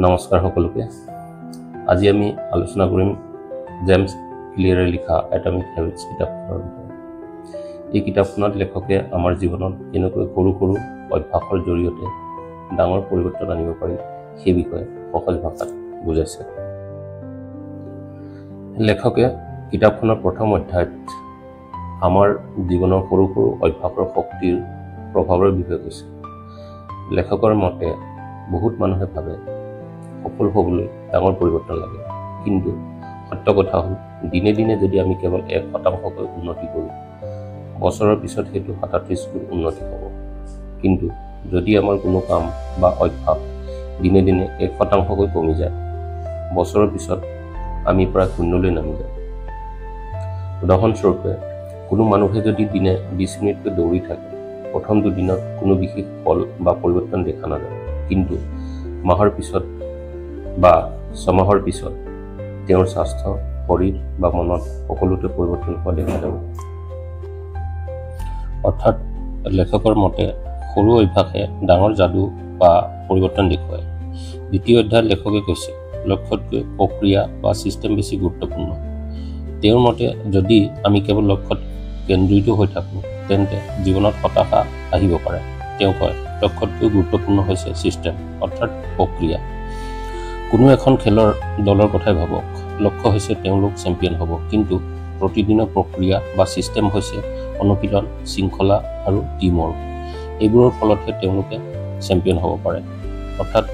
নমস্কাৰ সকলোকে। আজি আমি আলোচনা কৰিম জেমছ ক্লিয়াৰে লিখা এটমিক হেবিটছ কিতাপখনৰ বিষয়ে। এই কিতাপখনত লেখকে আমাৰ জীৱনত কেনেকৈ সৰু সৰু অভ্যাসৰ জৰিয়তে ডাঙৰ পৰিৱৰ্তন আনিব পাৰি সেই বিষয়ে সহজ ভাষাত বুজাইছে। লেখকে কিতাপখনৰ প্ৰথম অধ্যায়ত আমাৰ জীৱনৰ সৰু সৰু অভ্যাসৰ শক্তিৰ প্ৰভাৱৰ বিষয়ে কৈছে। লেখকৰ মতে বহুত মানুহে ভাবে সফল হ'বলৈ ডাঙৰ পৰিৱৰ্তন লাগে, কিন্তু সত্য কথা হ'ল দিনে দিনে যদি আমি কেৱল 1% উন্নতি কৰোঁ, বছৰৰ পিছত সেইটো 37 গুণ উন্নতি হ'ব। কিন্তু যদি আমাৰ কোনো কাম বা অভ্যাস দিনে দিনে 1% কমি যায়, বছৰৰ পিছত আমি প্ৰায় শূন্যলৈ নামি যাওঁ। উদাহৰণস্বৰূপে কোনো মানুহে যদি দিনে 20 মিনিটকৈ দৌৰি থাকে, প্ৰথম দুদিনত কোনো বিশেষ ফল বা পৰিৱৰ্তন দেখা নাযায়, কিন্তু মাহৰ পিছত বা ছমাহৰ পিছত তেওঁৰ স্বাস্থ্য, শৰীৰ বা মনত সকলোতে পৰিৱৰ্তন হোৱা দেখা যাব। অৰ্থাৎ লেখকৰ মতে সৰু অভ্যাসে ডাঙৰ যাদু বা পৰিৱৰ্তন দেখুৱায়। দ্বিতীয় অধ্যায়ত লেখকে কৈছে লক্ষ্যতকৈ প্ৰক্ৰিয়া বা ছিষ্টেম বেছি গুৰুত্বপূৰ্ণ। তেওঁৰ মতে যদি আমি কেৱল লক্ষ্যত কেন্দ্ৰিত হৈ থাকোঁ, তেন্তে জীৱনত হতাশা আহিব পাৰে। তেওঁ কয় লক্ষ্যতকৈ গুৰুত্বপূৰ্ণ হৈছে ছিষ্টেম, অৰ্থাৎ প্ৰক্ৰিয়া। কোনো এখন খেলৰ দলৰ কথাই ভাবক, লক্ষ্য হৈছে তেওঁলোক চেম্পিয়ন হ'ব, কিন্তু প্ৰতিদিনৰ প্ৰক্ৰিয়া বা ছিষ্টেম হৈছে অনুশীলন, শৃংখলা আৰু টিমৱৰ্ক। এইবোৰৰ ফলতহে তেওঁলোকে চেম্পিয়ন হ'ব পাৰে। অৰ্থাৎ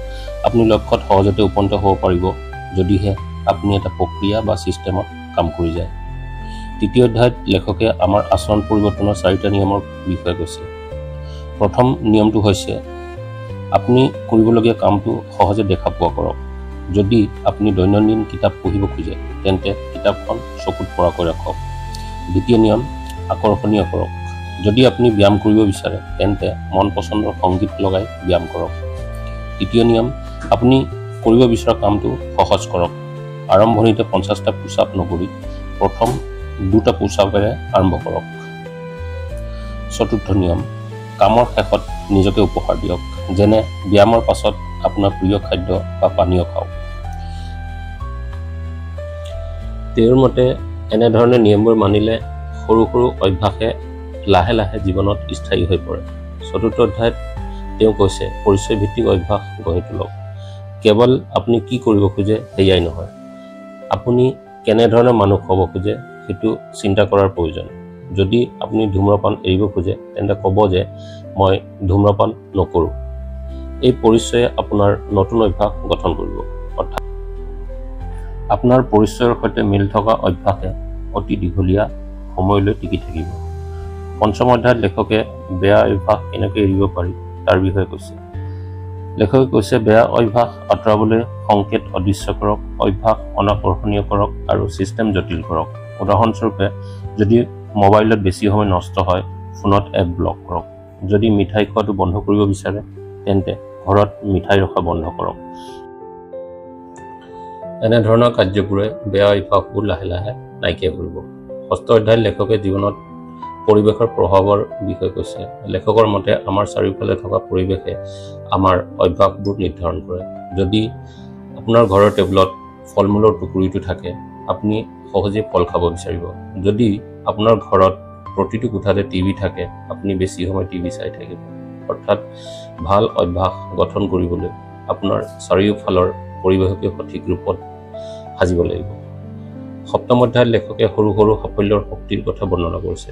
আপুনি লক্ষ্যত সহজতে উপনীত হ'ব পাৰিব যদিহে আপুনি এটা প্ৰক্ৰিয়া বা ছিষ্টেমত কাম কৰি যায়। তৃতীয় অধ্যায়ত লেখকে আমাৰ আচৰণ পৰিৱৰ্তনৰ 4টা নিয়মৰ বিষয়ে কৈছে। প্ৰথম নিয়মটো হৈছে আপুনি কৰিবলগীয়া কামটো সহজে দেখা পোৱা কৰক। যদি আপুনি দৈনন্দিন কিতাপ পঢ়িব খোজে, তেন্তে কিতাপখন চকুত পৰাকৈ ৰাখক। দ্বিতীয় নিয়ম আকৰ্ষণীয় কৰক। যদি আপুনি ব্যায়াম কৰিব বিচাৰে, তেন্তে মন পচন্দৰ সংগীত লগাই ব্যায়াম কৰক। তৃতীয় নিয়ম আপুনি কৰিব বিচৰা কামটো সহজ কৰক। আৰম্ভণিতে 50টা পুছ-আপ নকৰি প্ৰথম 2টা পুছ-আপেৰে আৰম্ভ কৰক। চতুৰ্থ নিয়ম কামৰ শেষত নিজকে উপহাৰ দিয়ক, যেনে ব্যায়ামৰ পাছত আপোনাৰ প্ৰিয় খাদ্য বা পানীয় খাওক। তেওঁৰ মতে এনেধৰণে নিয়মবোৰ মানিলে সৰু সৰু অভ্যাসে লাহে লাহে জীৱনত স্থায়ী হৈ পৰে। চতুৰ্থ অধ্যায়ত তেওঁ কৈছে পৰিচয়ভিত্তিক অভ্যাস গঢ়ি তোলক। কেৱল আপুনি কি কৰিব খোজে সেয়াই নহয়, আপুনি কেনেধৰণৰ মানুহ হ'ব খোজে সেইটো চিন্তা কৰাৰ প্ৰয়োজন। যদি আপুনি ধূম্ৰপান এৰিব খোজে, তেন্তে ক'ব যে মই ধূম্ৰপান নকৰোঁ। এই পৰিচয়ে আপোনাৰ নতুন অভ্যাস গঠন কৰিব। অৰ্থাৎ আপোনাৰ পৰিচয়ৰ সৈতে মিল থকা অভ্যাসে অতি দীঘলীয়া সময়লৈ টিকি থাকিব। পঞ্চম অধ্যায়ত লেখকে বেয়া অভ্যাস কেনেকৈ এৰিব পাৰি তাৰ বিষয়ে কৈছে। লেখকে কৈছে বেয়া অভ্যাস আঁতৰাবলৈ সংকেত অদৃশ্য কৰক, অভ্যাস অনাকৰ্ষণীয় কৰক আৰু ছিষ্টেম জটিল কৰক। উদাহৰণস্বৰূপে যদি মোবাইলত বেছি সময় নষ্ট হয়, ফোনত এপ ব্লক কৰক। যদি মিঠাই খোৱাটো বন্ধ কৰিব বিচাৰে, তেন্তে ঘৰত মিঠাই ৰখা বন্ধ কৰক। এনেধৰণৰ কাৰ্যবোৰে বেয়া অভ্যাসবোৰ লাহে লাহে নাইকিয়া কৰিব। ষষ্ঠ অধ্যায়ত লেখকে জীৱনত পৰিৱেশৰ প্ৰভাৱৰ বিষয়ে কৈছে। লেখকৰ মতে আমাৰ চাৰিওফালে থকা পৰিৱেশে আমাৰ অভ্যাসবোৰ নিৰ্ধাৰণ কৰে। যদি আপোনাৰ ঘৰৰ টেবুলত ফল মূলৰ টুকুৰিটো থাকে, আপুনি সহজে ফল খাব বিচাৰিব। যদি আপোনাৰ ঘৰত প্ৰতিটো কোঠাতে টিভি থাকে, আপুনি বেছি সময় টিভি চাই থাকিব। অৰ্থাৎ ভাল অভ্যাস গঠন কৰিবলৈ আপোনাৰ চাৰিওফালৰ পৰিৱেশকে সঠিক ৰূপত সাজিব লাগিব। সপ্তম অধ্যায়ত লেখকে সৰু সৰু সাফল্যৰ শক্তিৰ কথা বৰ্ণনা কৰিছে।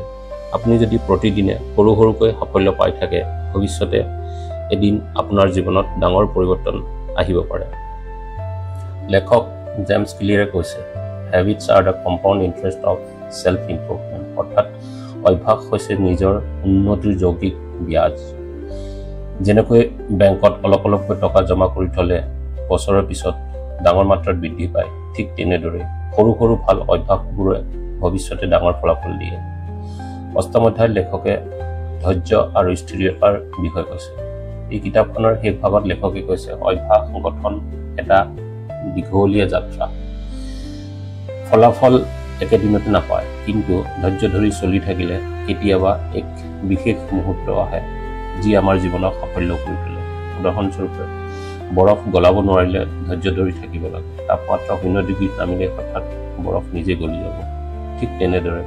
আপুনি যদি প্ৰতিদিনে সৰু সৰুকৈ সাফল্য পাই থাকে, ভৱিষ্যতে এদিন আপোনাৰ জীৱনত ডাঙৰ পৰিৱৰ্তন আহিব পাৰে। লেখক জেমছ ক্লিয়াৰে কৈছে habits are the compound interest of self improvement. অৰ্থাৎ অভ্যাস হৈছে নিজৰ উন্নতিৰ যৌগিক ব্যাজ। যেনেকৈ বেংকত অলপ অলপকৈ টকা জমা কৰি থ'লে বছৰৰ পিছত ডাঙৰ মাত্ৰাত বৃদ্ধি পায়, ঠিক তেনেদৰে সৰু সৰু ভাল অভ্যাসবোৰে ভৱিষ্যতে ডাঙৰ ফলাফল দিয়ে। অষ্টম অধ্যায়ত লেখকে ধৈৰ্য আৰু স্থিৰতাৰ বিষয়ে কৈছে। এই কিতাপখনৰ শেষ ভাগত লেখকে কৈছে অভ্যাস গঠন এটা দীঘলীয়া যাত্ৰা। ফলাফল একেদিনতে নাপায়, কিন্তু ধৈৰ্য ধৰি চলি থাকিলে কেতিয়াবা এক বিশেষ মুহূৰ্ত আহে যি আমাৰ জীৱনক সাফল্য কৰি তোলে। উদাহৰণস্বৰূপে বৰফ গলাব নোৱাৰিলে ধৈৰ্য ধৰি থাকিব লাগে। তাপমাত্ৰা 0 ডিগ্ৰীত নামিলে হঠাৎ বৰফ নিজে গলি যাব। ঠিক তেনেদৰে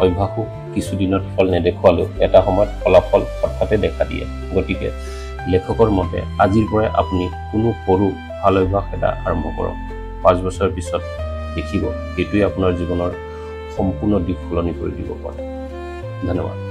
অভ্যাসো কিছুদিনত ফল নেদেখুৱালেও এটা সময়ত ফলাফল হঠাতে দেখা দিয়ে। গতিকে লেখকৰ মতে আজিৰ পৰাই আপুনি কোনো সৰু ভাল অভ্যাস এটা আৰম্ভ কৰক। 5 বছৰৰ পিছত দেখিব সেইটোৱে আপোনাৰ জীৱনৰ সম্পূৰ্ণ দিশ সলনি কৰি দিব পাৰে। ধন্যবাদ।